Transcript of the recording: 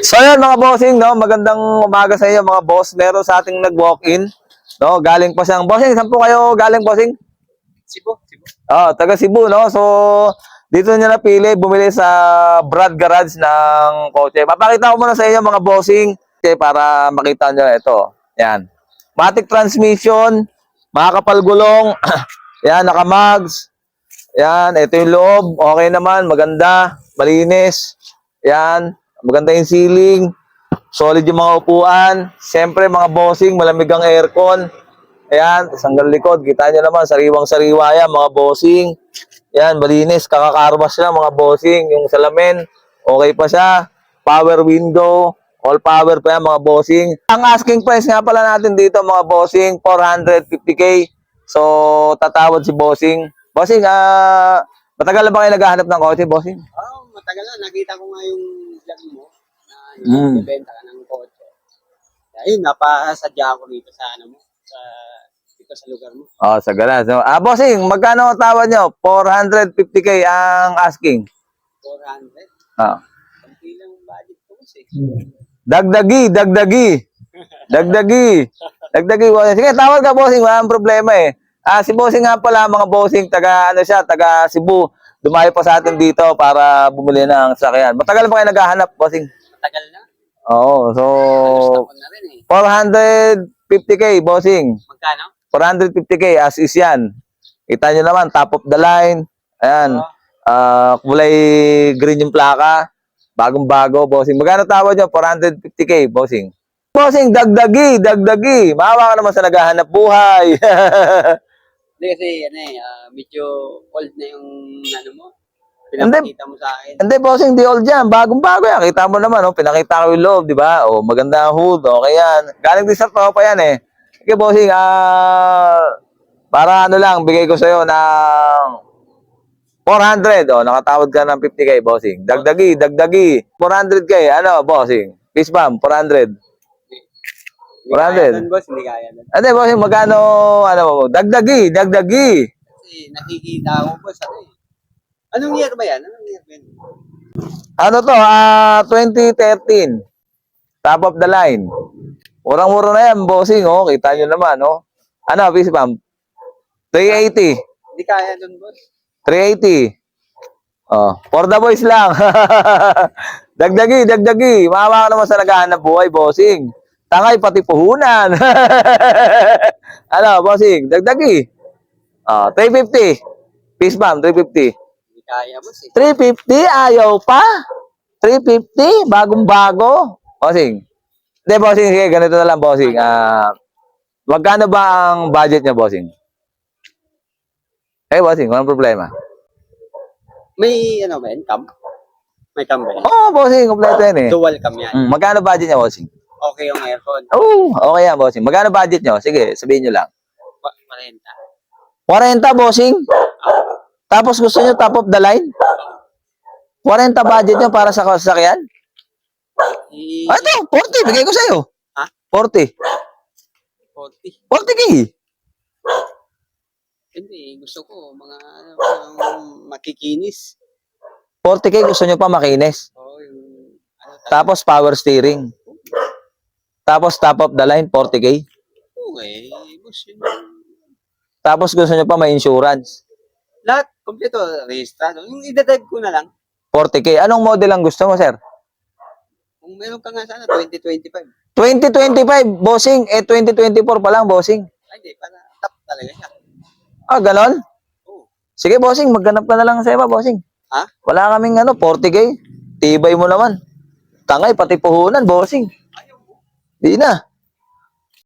So yan mga bossing, no? Magandang umaga sa inyo mga boss. Meron sa ating nag-walk-in, no? Galing pa siyang bossing. Saan po kayo galing bossing? Cebu. Taga Cebu, no? So dito niya napili bumili sa Brad Garage ng kotse. Papakita ko muna sa inyo mga bossing para makita niyo ito. Yan. Matic transmission, makakapal gulong. Yan, naka-mags. Yan, ito yung loob. Okay naman, maganda, malinis. Yan, maganda yung ceiling. Solid yung mga upuan. Siyempre, mga bossing, malamig ang aircon. Ayan, isang likod. Kita nyo naman, sariwang-sariwa yan, mga bossing. Yan, malinis. Kakakarwas siya, mga bossing. Yung salamin, okay pa siya. Power window. All power pa yan, mga bossing. Ang asking price nga pala natin dito, mga bossing, 450k. So, tatawad si bossing. Bossing, matagal na ba kayo naghahanap ng kotse, bossing? Matagal na. Nakita ko nga yung vlog mo na bibenta ka ng kotse. Ayun, napasadya ako dito sa dito sa lugar mo. Sa galas. So, bossing, magkano ang tawad nyo? 450k ang asking. 400? Kunti lang budget ko kasi. Dagdagi. Bossing. Sige, tawad ka, bossing. Walang problema eh. Si bossing nga pala, mga bossing, taga Cebu. Dumayo pa sa atin dito para bumili ng sakyan. Matagal pa kayo naghahanap, bossing? Matagal na. Oo, so Gusto ko na rin eh. 450k, bossing. Magkano? 450k as is yan. Kita nyo naman, top of the line. Ayan. Kulay green yung plaka. Bagong-bago, bossing. Magkano tawad nyo? 450k, bossing. Bossing, dagdagi. Maawa ka naman sa naghahanap buhay. Hindi kasi, medyo old na yung mo. Pinapakita mo sa akin. Hindi, bossing, di old yan. Bagong-bago yan. Kita mo naman, pinakita ko yung loob, di ba? Maganda ang hood, okay yan. Galing din sa pa yan eh. Okay, bossing, para bigay ko sa'yo ng 400. Nakatawad ka ng 50k, bossing. Dagdagi. 400k, bossing? Peace bomb, 400. Hindi kaya nun, boss. Hindi kaya nun. Hindi, bossing, magkano, dagdagi. Kasi nakikita ko, boss, Anong year ba yan? 2013. Top of the line. Murang-mura na yan, bossing, kita nyo naman, peace bomb? 380. Hindi kaya nun, boss. 380. For the boys lang. Dagdagi. Maawa ka naman sa naghahanap buhay, bossing. Tangay, pati puhunan. Bossing? Dagdagi. 350. Peace bomb, 350. Hindi kaya, boss. 350? Ayaw pa? 350? Bagong-bago? Bossing? Hindi, bossing. Sige, ganito na lang, bossing. Magkano ba ang budget niya, bossing? Bossing, walang problema. May, ba yan? Cam? May cam ba yan? Bossing, kompleto yan eh. Dual cam yan. Magkano budget niya, bossing? Okay yung aircon. Okay yan, bossing. Magkano budget niyo? Sige, sabihin niyo lang. 40. 40, bossing? Tapos gusto niyo top of the line? 40 budget niyo para sa sasakyan? Ito, 40. Bigay ko sa'yo. Ha? 40. 40. 40k. Hindi, gusto ko mga makikinis. 40k gusto niyo pa makinis. Yung Tapos power steering. Tapos top of the line, 40k. Okay, boss yun. Tapos gusto niyo pa may insurance. Lahat, kompleto, rehistrado. Yung idadrive ko na lang. 40k. Anong model ang gusto mo, sir? Kung meron ka nga sana, 2025. 2025, bossing. 2024 pa lang, bossing. Ay, di, para top talaga siya. Ganon? Oo. Sige, bossing. Magganap ka na lang sa iba, bossing. Ha? Wala kaming 40k. Tibay mo naman. Tangay, pati puhunan, bossing. Ayaw mo. Di na.